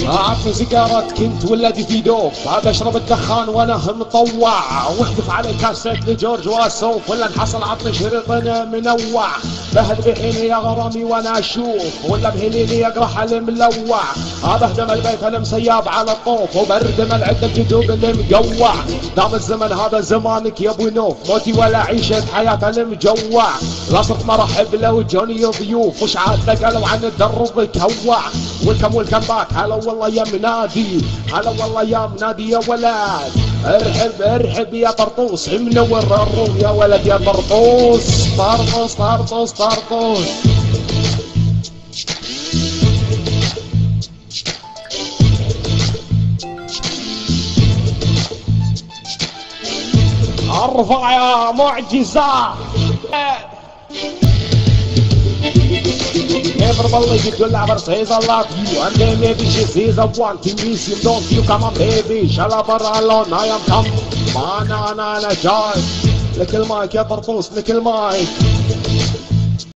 اعطني سيجارات كنت ولدي في دوب، هذا اشرب الدخان وانا مطوع، واحذف علي كاسيت لجورج واسوف، ولا انحصل عطني شريط منوع، بهد بحيني يا غرامي وانا اشوف، ولا بهليلي يقرح الملوع، بهدم البيت المسياب على الطوف، وبردم العد الجدوب اللي مقوع، دام الزمن هذا زمانك يا ابو نوف، موتي ولا عيشة حياة المجوع، لا صرت مرحب لو جوني ضيوف، وش عاد قالوا عن الدرب كوع، والكم باك هلا والله يا منادي، هلا والله يا منادي يا ولد، ارحب ارحب يا طرطوس، منور الروم يا ولد يا طرطوس، طرطوس طرطوس طرطوس. ارفع يا معجزة. Everybody you could never says I love you, and then maybe she says I want to miss you, don't you come on baby, شلبر alone I am come, ما انا جاي لك المايك يا طرطوس لك المايك.